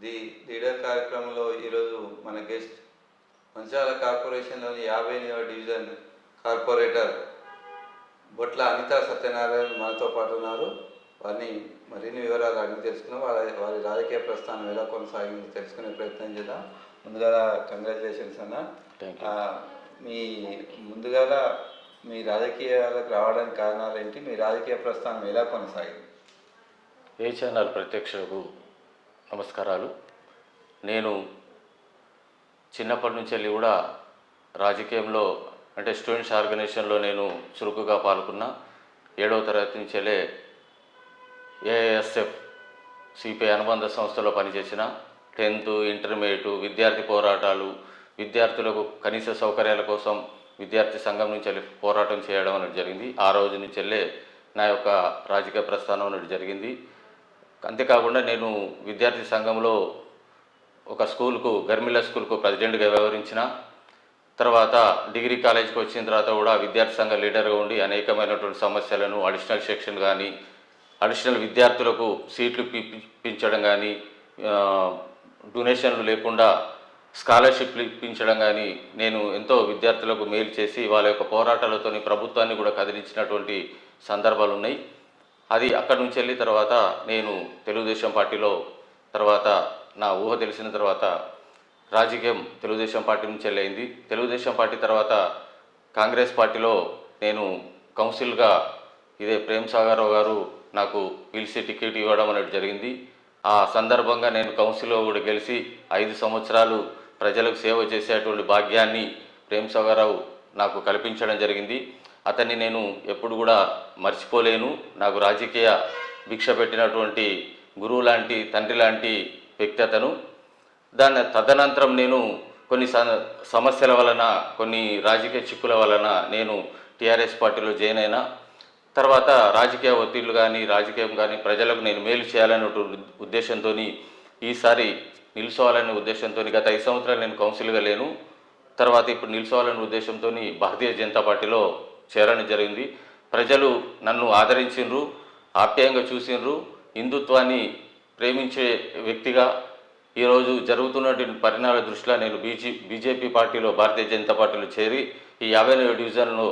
The leader కార్యక్రమంలో ఈరోజు మన గెస్ట్ మంచిర్యాల కార్పొరేషన్లోని 50వ డివిజన్ కార్పొరేటర్ బొట్ల అనితా సత్యనారాయణ మనతో పాటు ఉన్నారు. వారిని మరిన్ని వివరాలు అడిగి తెలుసుకున్నాం. వారి రాజకీయ ప్రస్థానం ఎలా కొనసాగిందో తెలుసుకునే ప్రయత్నం చేద్దాం. ముందుగా కంగ్రాచులేషన్స్ అన్న. ముందుగా మీ రాజకీయాలకు రావడానికి కారణాలు ఏంటి? మీ రాజకీయ ప్రస్థానం ఎలా కొనసాగింది? ఏ ఛానల్ ప్రేక్షకులకు నమస్కారాలు. నేను చిన్నప్పటి నుంచి కూడా రాజకీయంలో అంటే స్టూడెంట్స్ ఆర్గనైజేషన్లో నేను చురుకుగా పాల్గొన్నా. 7వ తరగతి నుంచెలే ఏఎస్ఎఫ్ సిపిఐ అనుబంధ సంస్థలో పనిచేసిన. 10th ఇంటర్మీడియట్ విద్యార్థి పోరాటాలు, విద్యార్థులకు కనీస సౌకర్యాల కోసం విద్యార్థి సంఘం నుంచి పోరాటం చేయడం అనేది జరిగింది. ఆ రోజు నుంచెల్లే నా యొక్క రాజకీయ ప్రస్థానం అనేది జరిగింది. అంతేకాకుండా నేను విద్యార్థి సంఘంలో ఒక స్కూల్కు గర్మిల్లా స్కూల్కు ప్రెసిడెంట్గా వ్యవహరించిన. తర్వాత డిగ్రీ కాలేజీకి వచ్చిన తర్వాత కూడా విద్యార్థి సంఘ లీడర్గా ఉండి అనేకమైనటువంటి సమస్యలను అడిషనల్ సెక్షన్ కానీ, అడిషనల్ విద్యార్థులకు సీట్లు ఇప్పించడం కానీ, డొనేషన్లు లేకుండా స్కాలర్షిప్లు ఇప్పించడం కానీ నేను ఎంతో విద్యార్థులకు మేలు చేసి వాళ్ళ యొక్క పోరాటాలతో ప్రభుత్వాన్ని కూడా కదిలించినటువంటి సందర్భాలు ఉన్నాయి. అది అక్కడి నుంచి వెళ్ళి తర్వాత నేను తెలుగుదేశం పార్టీలో, తర్వాత నా ఊహ తెలిసిన తర్వాత రాజకీయం తెలుగుదేశం పార్టీ నుంచి వెళ్ళింది. తెలుగుదేశం పార్టీ తర్వాత కాంగ్రెస్ పార్టీలో నేను కౌన్సిల్గా ఇదే ప్రేమ్ సాగర్ రావు గారు నాకు పిలిచి టికెట్ ఇవ్వడం అనేది జరిగింది. ఆ సందర్భంగా నేను కౌన్సిల్లో కూడా గెలిచి 5 సంవత్సరాలు ప్రజలకు సేవ చేసేటువంటి భాగ్యాన్ని ప్రేమ్ సాగర్ రావు నాకు కల్పించడం జరిగింది. అతన్ని నేను ఎప్పుడు కూడా మర్చిపోలేను. నాకు రాజకీయ భిక్ష పెట్టినటువంటి గురువు లాంటి, తండ్రి లాంటి వ్యక్తి అతను. తదనంతరం నేను కొన్ని సమస్యల వలన, కొన్ని రాజకీయ చిక్కుల వలన నేను టీఆర్ఎస్ పార్టీలో జాయిన్ అయినా. తర్వాత రాజకీయ ఒత్తిళ్లు కానీ, రాజకీయం కానీ ప్రజలకు నేను మేలు చేయాలనే ఉద్దేశంతో ఈసారి నిలుచోవాలనే ఉద్దేశంతో గత 5 సంవత్సరాలు నేను కౌన్సిల్గా లేను. తర్వాత ఇప్పుడు నిలుచోవాలనే ఉద్దేశంతో భారతీయ జనతా పార్టీలో చేరడం జరిగింది. ప్రజలు నన్ను ఆదరించిండ్రు, ఆప్యాయంగా చూసిండ్రు. హిందుత్వాన్ని ప్రేమించే వ్యక్తిగా ఈరోజు జరుగుతున్నటువంటి పరిణామాల దృష్ట్యా నేను బీజేపీ పార్టీలో, భారతీయ జనతా పార్టీలో చేరి ఈ 50వ డివిజన్లో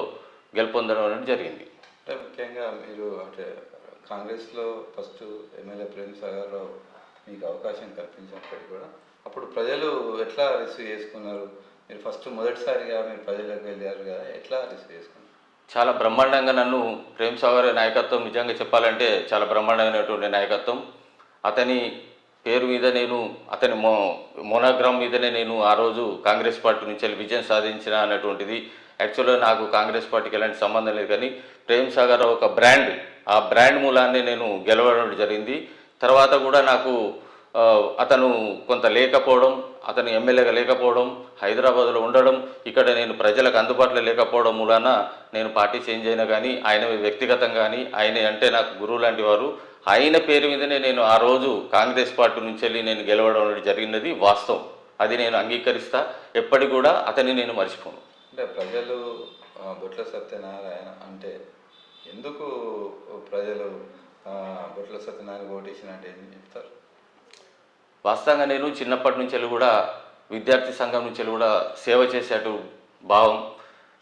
గెలుపొందడం అనేది జరిగింది. అంటే ముఖ్యంగా మీరు అంటే కాంగ్రెస్లో ఫస్ట్ ఎమ్మెల్యే ప్రేమ్ సాగర్ రావు మీకు అవకాశం కల్పించినప్పటికీ కూడా అప్పుడు ప్రజలు ఎట్లా రిసీవ్ చేసుకున్నారు? మీరు ఫస్ట్ మొదటిసారిగా మీరు ప్రజలకు వెళ్ళారు కదా, ఎట్లా రిసీవ్ చేసుకున్నారు? చాలా బ్రహ్మాండంగా నన్ను ప్రేమ్ సాగర్ నాయకత్వం నిజంగా చెప్పాలంటే చాలా బ్రహ్మాండమైనటువంటి నాయకత్వం. అతని పేరు మీద నేను, అతని మోనోగ్రామ్ మీదనే నేను ఆ రోజు కాంగ్రెస్ పార్టీ నుంచి విజయం సాధించిన అన్నటువంటిది. యాక్చువల్గా నాకు కాంగ్రెస్ పార్టీకి ఎలాంటి సంబంధం లేదు, కానీ ప్రేమ్ సాగర్ ఒక బ్రాండ్, ఆ బ్రాండ్ మూలాన్ని నేను గెలవడం జరిగింది. తర్వాత కూడా నాకు అతను కొంత లేకపోవడం, అతను ఎమ్మెల్యేగా లేకపోవడం, హైదరాబాద్లో ఉండడం, ఇక్కడ నేను ప్రజలకు అందుబాటులో లేకపోవడం మూలాన నేను పార్టీ చేంజ్ అయినా. కానీ ఆయన వ్యక్తిగతంగా కానీ, ఆయన అంటే నాకు గురువు లాంటి వారు. ఆయన పేరు మీదనే నేను ఆ రోజు కాంగ్రెస్ పార్టీ నుంచి వెళ్ళి నేను గెలవడం జరిగినది వాస్తవం. అది నేను అంగీకరిస్తా. ఎప్పటికి కూడా అతన్ని నేను మర్చిపోను. అంటే ప్రజలు బొట్ల సత్యనారాయణ అంటే ఎందుకు ప్రజలు బొట్ల సత్యనారాయణ ఓటేసినట్టు ఏం చెప్తారు? వాస్తవంగా నేను చిన్నప్పటి నుంచి కూడా విద్యార్థి సంఘం నుంచి కూడా సేవ చేసేటు భావం.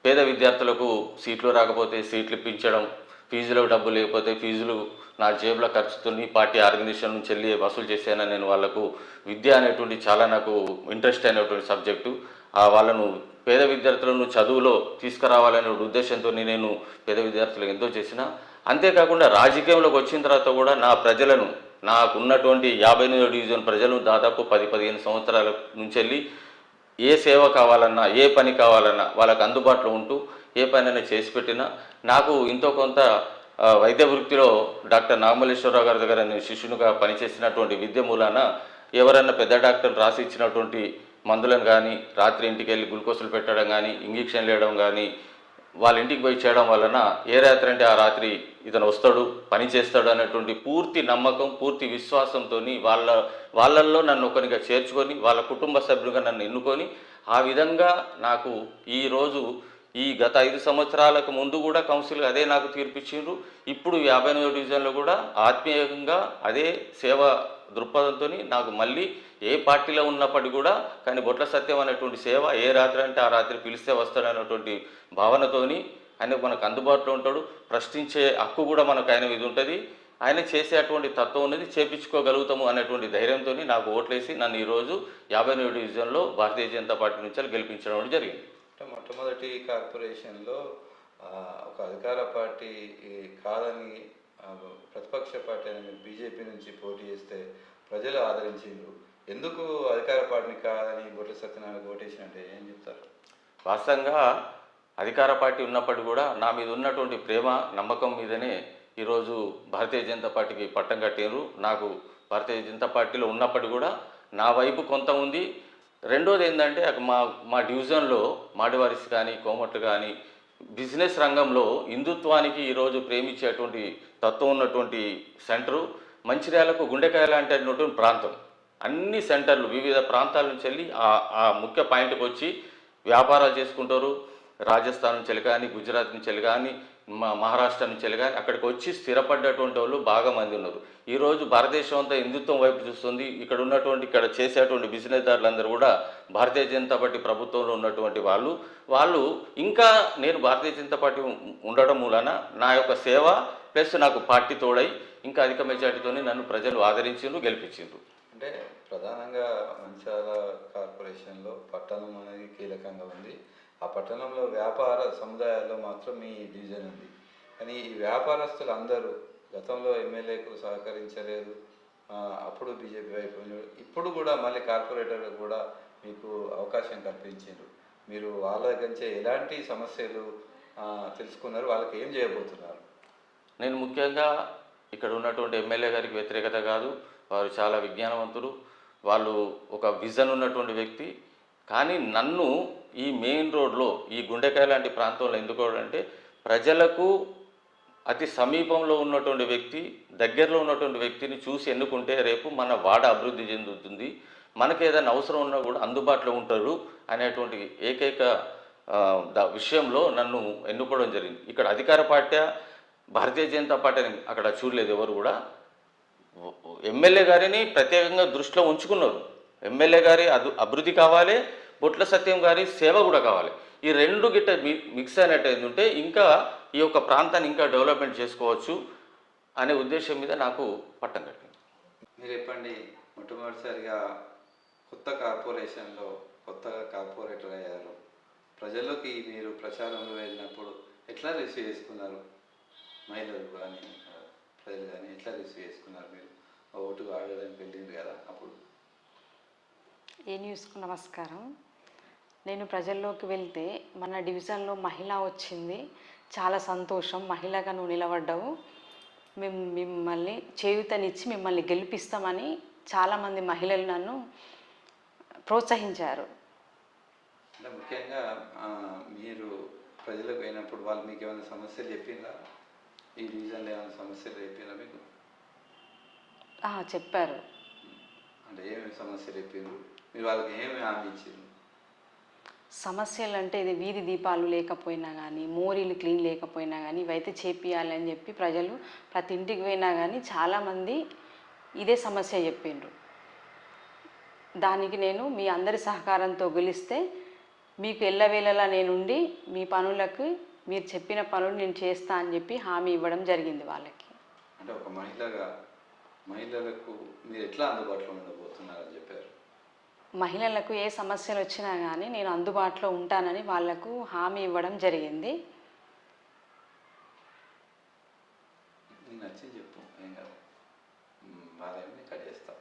పేద విద్యార్థులకు సీట్లు రాకపోతే సీట్లు ఇప్పించడం, ఫీజులకు డబ్బు లేకపోతే ఫీజులు నా జేబులో ఖర్చుతో పార్టీ ఆర్గనైజేషన్ నుంచి వెళ్ళి వసూలు చేశానని నేను వాళ్ళకు విద్య అనేటువంటి చాలా నాకు ఇంట్రెస్ట్ అయినటువంటి సబ్జెక్టు. వాళ్ళను పేద విద్యార్థులను చదువులో తీసుకురావాలనే ఉద్దేశంతో నేను పేద విద్యార్థులకు ఎంతో చేసిన. అంతేకాకుండా రాజకీయంలోకి వచ్చిన తర్వాత కూడా నా ప్రజలను, నాకు ఉన్నటువంటి 58వ డివిజన్ ప్రజలు దాదాపు 10-15 సంవత్సరాల నుంచి వెళ్ళి ఏ సేవ కావాలన్నా, ఏ పని కావాలన్నా వాళ్ళకు అందుబాటులో ఉంటూ ఏ పనైనా చేసి పెట్టినా. నాకు ఇంతో కొంత వైద్య వృత్తిలో డాక్టర్ నాగమల్లేశ్వరరావు గారి దగ్గర నేను శిష్యునిగా పనిచేసినటువంటి విద్య మూలాన ఎవరన్నా పెద్ద డాక్టర్ రాసి ఇచ్చినటువంటి మందులను కానీ, రాత్రి ఇంటికి వెళ్ళి గ్లూకోజులు పెట్టడం కానీ, ఇంజక్షన్లు వేయడం కానీ, వాళ్ళ ఇంటికి పోయి చేయడం వలన ఏ రాత్రి అంటే ఆ రాత్రి ఇతను వస్తాడు, పని చేస్తాడు అనేటువంటి పూర్తి నమ్మకం, పూర్తి విశ్వాసంతో వాళ్ళల్లో నన్ను ఒకరిగా చేర్చుకొని, వాళ్ళ కుటుంబ సభ్యులుగా నన్ను ఎన్నుకొని, ఆ విధంగా నాకు ఈరోజు ఈ గత 5 సంవత్సరాలకు ముందు కూడా కౌన్సిల్ అదే నాకు తీర్పిచ్చిండ్రు. ఇప్పుడు 58వ డివిజన్లో కూడా ఆత్మీయంగా అదే సేవ దృక్పథంతో నాకు మళ్ళీ ఏ పార్టీలో ఉన్నప్పటికీ కూడా కానీ బొట్ల సత్యం అనేటువంటి సేవ ఏ రాత్రి అంటే ఆ రాత్రి పిలిస్తే వస్తాడనేటువంటి భావనతోని ఆయన మనకు అందుబాటులో ఉంటాడు. ప్రశ్నించే హక్కు కూడా మనకు ఆయన మీద ఉంటుంది. ఆయన చేసేటువంటి తత్వం అనేది చేపించుకోగలుగుతాము అనేటువంటి ధైర్యంతో నాకు ఓట్లేసి నన్ను ఈరోజు 57 డివిజన్లో భారతీయ జనతా పార్టీ నుంచి గెలిపించడం జరిగింది. అంటే మొట్టమొదటి కార్పొరేషన్లో ఒక అధికార పార్టీ కాదని ప్రతిపక్ష పార్టీ అని మీరు బీజేపీ నుంచి పోటీ చేస్తే ప్రజలు ఆదరించిండ్రు. ఎందుకు అధికార పార్టీని కాదని బొట్ల సత్యనారాయణ ఓటేసినట్టే ఏం చెప్తారు? వాస్తవంగా అధికార పార్టీ ఉన్నప్పటికీ కూడా నా మీద ఉన్నటువంటి ప్రేమ నమ్మకం మీదనే ఈరోజు భారతీయ జనతా పార్టీకి పట్టం కట్టారు. నాకు భారతీయ జనతా పార్టీలో ఉన్నప్పటికీ కూడా నా వైపు కొంత ఉంది. రెండోది ఏంటంటే మా డివిజన్లో మాడివారిస్ కానీ కోమట్లు కానీ బిజినెస్ రంగంలో హిందుత్వానికి ఈరోజు ప్రేమించేటువంటి తత్వం ఉన్నటువంటి సెంటరు మంచిర్యాలకు గుండెకాయ లాంటి ప్రాంతం. అన్ని సెంటర్లు వివిధ ప్రాంతాల నుంచి వెళ్ళి ఆ ముఖ్య పాయింట్కి వచ్చి వ్యాపారాలు చేసుకుంటారు. రాజస్థాన్ నుంచి వెళ్ళి కానీ గుజరాత్ నుంచి వెళ్ళి కానీ మహారాష్ట్ర నుంచి వెళ్ళి కానీ అక్కడికి వచ్చి స్థిరపడ్డటువంటి వాళ్ళు బాగా మంది ఉన్నారు. ఈరోజు భారతదేశం అంతా హిందుత్వం వైపు చూస్తుంది. ఇక్కడ చేసేటువంటి బిజినెస్దారులందరూ కూడా భారతీయ జనతా పార్టీ ప్రభుత్వంలో ఉన్నటువంటి వాళ్ళు ఇంకా నేను భారతీయ జనతా పార్టీ ఉండడం మూలన నా యొక్క సేవ ప్లస్ నాకు పార్టీ తోడై ఇంకా అధిక మెజార్టీతో నన్ను ప్రజలు ఆదరించిండ్రు, గెలిపించిండ్రు. అంటే ప్రధానంగా మంచిర్యాల కార్పొరేషన్లో పట్టణం అనేది కీలకంగా ఉంది. ఆ పట్టణంలో వ్యాపార సముదాయాల్లో మాత్రం మీ డివిజన్ ఉంది. కానీ ఈ వ్యాపారస్తులు అందరూ గతంలో ఎమ్మెల్యేకు సహకరించలేదు, అప్పుడు బీజేపీ వైపు, ఇప్పుడు కూడా మళ్ళీ కార్పొరేటర్లు కూడా మీకు అవకాశం కల్పించారు. మీరు వాళ్ళ దగ్గర నుంచి ఎలాంటి సమస్యలు తెలుసుకున్నారు, వాళ్ళకి ఏం చేయబోతున్నారు? నేను ముఖ్యంగా ఇక్కడ ఉన్నటువంటి ఎమ్మెల్యే గారికి వ్యతిరేకత కాదు. వారు చాలా విజ్ఞానవంతులు, వాళ్ళు ఒక విజన్ ఉన్నటువంటి వ్యక్తి. కానీ నన్ను ఈ మెయిన్ రోడ్లో ఈ గుండెకాయ లాంటి ప్రాంతంలో ఎందుకోవాలంటే ప్రజలకు అతి సమీపంలో ఉన్నటువంటి వ్యక్తి, దగ్గరలో ఉన్నటువంటి వ్యక్తిని చూసి ఎన్నుకుంటే రేపు మన వాడ అభివృద్ధి చెందుతుంది, మనకు ఏదైనా అవసరం ఉన్నా కూడా అందుబాటులో ఉంటారు అనేటువంటి ఏకైక విషయంలో నన్ను ఎన్నుకోవడం జరిగింది. ఇక్కడ అధికార పార్టీ భారతీయ జనతా పార్టీని అక్కడ చూడలేదు ఎవరు కూడా. ఎమ్మెల్యే గారిని ప్రత్యేకంగా దృష్టిలో ఉంచుకున్నారు. ఎమ్మెల్యే గారి అభివృద్ధి కావాలి, బొట్ల సత్యం గారి సేవ కూడా కావాలి. ఈ రెండు గిట్ట మిక్స్ అయినట్టు ఏంటంటే ఇంకా ఈ యొక్క ప్రాంతాన్ని ఇంకా డెవలప్మెంట్ చేసుకోవచ్చు అనే ఉద్దేశం మీద నాకు పట్టం కట్టింది. మీరు చెప్పండి, మొట్టమొదటిసారిగా కొత్త కార్పొరేషన్లో కొత్తగా కార్పొరేటర్ అయ్యారు. ప్రజల్లోకి మీరు ప్రచారంలో వెళ్ళినప్పుడు ఎట్లా రిసీవ్ చేసుకున్నారు? మహిళలు కానీ ప్రజలు కానీ ఎట్లా రిసీవ్ చేసుకున్నారు? మీరు ఓటు ఆడడానికి వెళ్ళింది కదా అప్పుడు. ఏ న్యూస్కు నమస్కారం. నేను ప్రజల్లోకి వెళ్తే మన డివిజన్లో మహిళ వచ్చింది, చాలా సంతోషం, మహిళగా నువ్వు నిలబడ్డావు, మేము మిమ్మల్ని చేయూతనిచ్చి మిమ్మల్ని గెలిపిస్తామని చాలామంది మహిళలు నన్ను ప్రోత్సహించారు. అంటే ముఖ్యంగా మీరు ప్రజలకు పోయినప్పుడు వాళ్ళు మీకు ఏమైనా సమస్యలు చెప్పిందా? ఈ డివిజన్లో ఏమైనా సమస్యలు చెప్పినా మీకు? చెప్పారు. అంటే ఏమేమి సమస్యలు చెప్పారు? మీరు వాళ్ళకి ఏమి హామీ ఇచ్చారు? సమస్యలు అంటే ఇది వీధి దీపాలు లేకపోయినా కానీ, మోరీలు క్లీన్ లేకపోయినా కానీ ఇవైతే చేపియాలి అని చెప్పి ప్రజలు ప్రతి ఇంటికి పోయినా కానీ చాలామంది ఇదే సమస్య చెప్పిండ్రు. దానికి నేను మీ అందరి సహకారంతో గెలిస్తే మీకు ఎల్లవేళలా నేనుండి మీ పనులకు మీరు చెప్పిన పనులు నేను చేస్తా అని చెప్పి హామీ ఇవ్వడం జరిగింది వాళ్ళకి. అంటే ఒక మహిళగా మహిళలకు మీరు ఎట్లా అందుబాటులో ఉండబోతున్నారని చెప్పారు? మహిళలకు ఏ సమస్యలు వచ్చినా కానీ నేను అందుబాటులో ఉంటానని వాళ్లకు హామీ ఇవ్వడం జరిగింది. నచ్చింది చెప్పు, ఏం కాదు, బాధేమి కట్ చేస్తాం.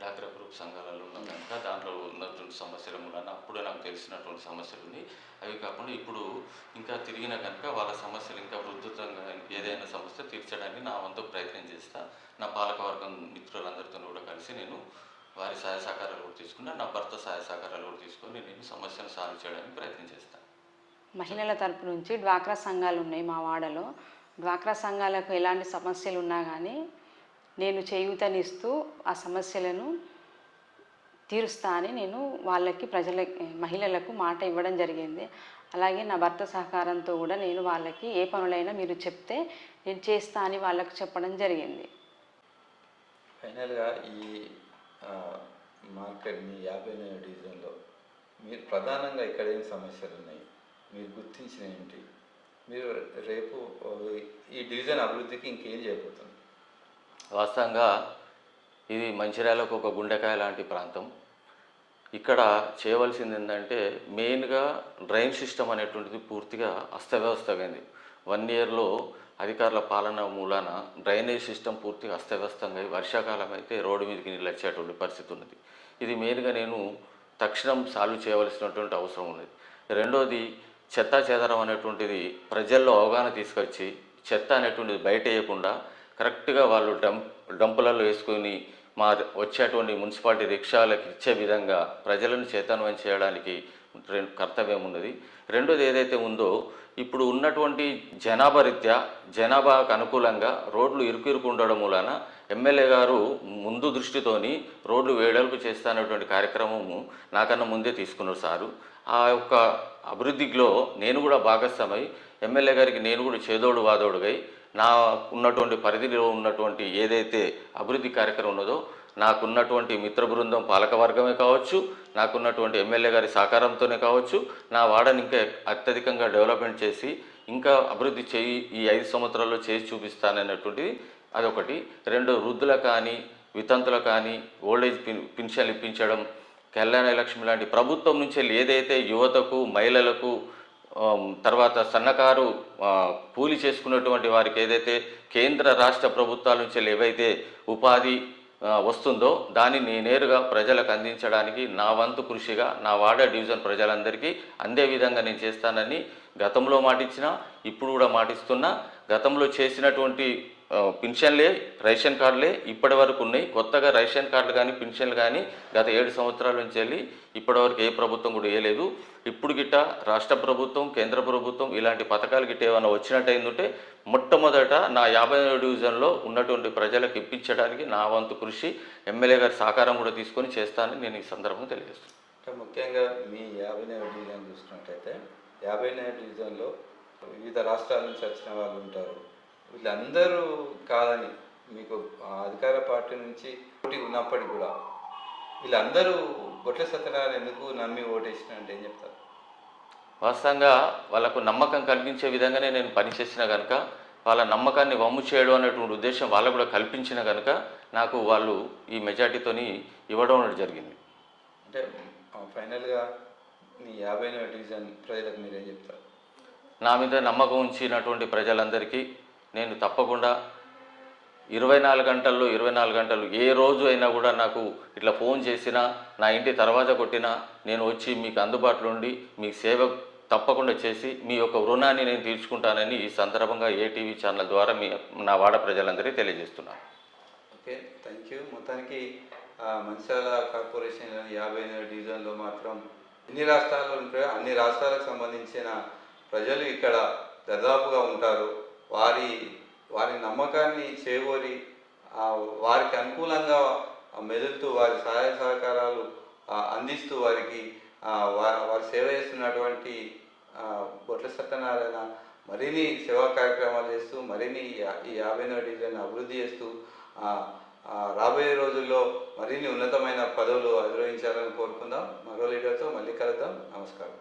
డాక్టర్ గ్రూప్ సంఘాలలో ఉన్నాం కనుక దాంట్లో ఉన్నటువంటి సమస్యల మూలన అప్పుడే నాకు తెలిసినటువంటి సమస్యలు ఉన్నాయి. అవి కాకుండా ఇప్పుడు ఇంకా తిరిగిన కనుక వాళ్ళ సమస్యలు ఇంకా ఉధృతంగా ఏదైనా సమస్య తీర్చడానికి నా వంతు ప్రయత్నం చేస్తా. నా పాలకవర్గం మిత్రులందరితో కూడా కలిసి నేను వారి సహాయ సహకారాలు కూడా తీసుకున్నా, నా భర్త సహాయ సహకారాలు కూడా తీసుకొని నేను సమస్యను సాల్వ్ చేయడానికి ప్రయత్నం చేస్తాను. మహిళల తరపు నుంచి డ్వాక్రా సంఘాలు ఉన్నాయి మా వాడలో. డ్వాక్రా సంఘాలకు ఎలాంటి సమస్యలు ఉన్నా కానీ నేను చేయూతనిస్తూ ఆ సమస్యలను తీరుస్తా అని నేను వాళ్ళకి మహిళలకు మాట ఇవ్వడం జరిగింది. అలాగే నా భర్త సహకారంతో కూడా నేను వాళ్ళకి ఏ పనులైనా మీరు చెప్తే నేను చేస్తా అని వాళ్ళకు చెప్పడం జరిగింది. ఫైనల్గా ఈ ఆ, మార్కెట్ మీ 59వ డివిజన్లో మీరు ప్రధానంగా ఇక్కడ ఏం సమస్యలు ఉన్నాయి, మీరు గుర్తించిన ఏంటి, మీరు రేపు ఈ డివిజన్ అభివృద్ధికి ఇంకేం చేయబోతుంది? వాస్తవంగా ఇది మంచిర్యాలకు ఒక గుండెకాయ లాంటి ప్రాంతం. ఇక్కడ చేయవలసింది ఏంటంటే మెయిన్గా డ్రైన్ సిస్టమ్ అనేటువంటిది పూర్తిగా అస్తవ్యవస్థమైంది. 1 ఇయర్లో అధికారుల పాలన మూలాన డ్రైనేజ్ సిస్టమ్ పూర్తిగా అస్తవ్యస్తంగా వర్షాకాలం అయితే రోడ్డు మీదకి నీళ్ళు వచ్చేటువంటి పరిస్థితి ఉన్నది. ఇది మెయిన్గా నేను తక్షణం సాల్వ్ చేయవలసినటువంటి అవసరం ఉన్నది. రెండోది చెత్తా చెదారం అనేటువంటిది ప్రజల్లో అవగాహన తీసుకొచ్చి చెత్త అనేటువంటిది బయట వేయకుండా కరెక్ట్గా వాళ్ళు డంపులలో వేసుకొని మా వచ్చేటువంటి మున్సిపాలిటీ రిక్షాలకు ఇచ్చే విధంగా ప్రజలను చైతన్యం చేయడానికి కర్తవ్యం ఉన్నది. రెండోది ఏదైతే ఉందో ఇప్పుడు ఉన్నటువంటి జనాభా రీత్యా జనాభాకు అనుకూలంగా రోడ్లు ఇరుకు ఉండడం మూలాన ఎమ్మెల్యే గారు ముందు దృష్టితోని రోడ్లు వెడల్పు చేస్తానటువంటి కార్యక్రమము నాకన్నా ముందే తీసుకున్నారు సారు. ఆ యొక్క అభివృద్ధిలో నేను కూడా భాగస్వామై ఎమ్మెల్యే గారికి నేను కూడా చేదోడు వాదోడుగై నా ఉన్నటువంటి పరిధిలో ఉన్నటువంటి ఏదైతే అభివృద్ధి కార్యక్రమం ఉన్నదో నాకున్నటువంటి మిత్ర బృందం పాలకవర్గమే కావచ్చు, నాకున్నటువంటి ఎమ్మెల్యే గారి సహకారంతోనే కావచ్చు, నా వాడని ఇంకా అత్యధికంగా డెవలప్మెంట్ చేసి ఇంకా అభివృద్ధి చేయి ఈ 5 సంవత్సరాల్లో చేసి చూపిస్తానన్నటువంటిది అదొకటి. రెండు, వృద్ధులకు కానీ వితంతులకు కానీ ఓల్డేజ్ పెన్షన్లు ఇప్పించడం, కళ్యాణ లక్ష్మి లాంటి ప్రభుత్వం నుంచి ఏదైతే యువతకు మహిళలకు తర్వాత సన్నకారు కూలి చేసుకున్నటువంటి వారికి ఏదైతే కేంద్ర రాష్ట్ర ప్రభుత్వాల నుంచి ఏవైతే ఉపాధి వస్తుందో దానిని నేరుగా ప్రజలకు అందించడానికి నా వంతు కృషిగా నా వాడ డివిజన్ ప్రజలందరికీ అందే విధంగా నేను చేస్తానని గతంలో మాటిచ్చినా ఇప్పుడు కూడా మాటిస్తున్నా. గతంలో చేసినటువంటి పెన్షన్లే రేషన్ కార్డులే ఇప్పటి వరకు ఉన్నాయి. కొత్తగా రేషన్ కార్డులు కానీ పెన్షన్లు కానీ గత 7 సంవత్సరాల నుంచి వెళ్ళి ఇప్పటివరకు ఏ ప్రభుత్వం కూడా వేయలేదు. ఇప్పుడు గిట్ట రాష్ట్ర ప్రభుత్వం కేంద్ర ప్రభుత్వం ఇలాంటి పథకాలు గిట్ట ఏమైనా వచ్చినట్టయిందంటే మొట్టమొదట నా 50వ డివిజన్లో ఉన్నటువంటి ప్రజలకు ఇప్పించడానికి నా వంతు కృషి ఎమ్మెల్యే గారి సహకారం కూడా తీసుకొని చేస్తానని నేను ఈ సందర్భంగా తెలియజేస్తున్నాను. అంటే ముఖ్యంగా మీ 50వ డివిజన్ చూసినట్టయితే 50వ డివిజన్లో వివిధ రాష్ట్రాల నుంచి వచ్చిన వాళ్ళు ఉంటారు. వీళ్ళందరూ కాదని మీకు అధికార పార్టీ నుంచి పోటీ ఉన్నప్పటికీ కూడా వీళ్ళందరూ బొట్ల సత్యనారాయణ ఎందుకు నమ్మి ఓటేసిన అంటే ఏం చెప్తారు? వాస్తవంగా వాళ్ళకు నమ్మకం కలిగించే విధంగానే నేను పనిచేసిన కనుక వాళ్ళ నమ్మకాన్ని వమ్ము చేయడం అనేటువంటి ఉద్దేశం వాళ్ళకు కూడా కల్పించిన కనుక నాకు వాళ్ళు ఈ మెజార్టీతోని ఇవ్వడం అనేది జరిగింది. అంటే ఫైనల్గా మీ 50వ డివిజన్ ప్రజలకు మీరేం చెప్తారు? నా మీద నమ్మకం ఉంచినటువంటి ప్రజలందరికీ నేను తప్పకుండా 24 గంటలు ఏ రోజు అయినా కూడా నాకు ఇట్లా ఫోన్ చేసినా నా ఇంటి దర్వాజా కొట్టినా నేను వచ్చి మీకు అందుబాటులో ఉండి మీ సేవ తప్పకుండా చేసి మీ యొక్క రుణాన్ని నేను తీర్చుకుంటానని ఈ సందర్భంగా ఏటీవీ ఛానల్ ద్వారా నా వాడ ప్రజలందరికీ తెలియజేస్తున్నాను. Okay, thank you. మొత్తానికి మంచిర్యాల కార్పొరేషన్ 50వ డివిజన్లో మాత్రం ఎన్ని రాష్ట్రాలు ఉంటాయో అన్ని రాష్ట్రాలకు సంబంధించిన ప్రజలు ఇక్కడ దాదాపుగా ఉంటారు. వారి నమ్మకాన్ని చేకూరి వారికి అనుకూలంగా మెదులుతూ వారి సహాయ సహకారాలు అందిస్తూ వారికి వారు సేవ చేస్తున్నటువంటి బొట్ల సత్యనారాయణ మరిన్ని సేవా కార్యక్రమాలు చేస్తూ మరిన్ని ఈ 50వ డివిజన్ అభివృద్ధి చేస్తూ రాబోయే రోజుల్లో మరిన్ని ఉన్నతమైన పదవులు అధిరోహించాలని కోరుకుందాం. మరో లీడర్తో మళ్ళీ కలుద్దాం. నమస్కారం.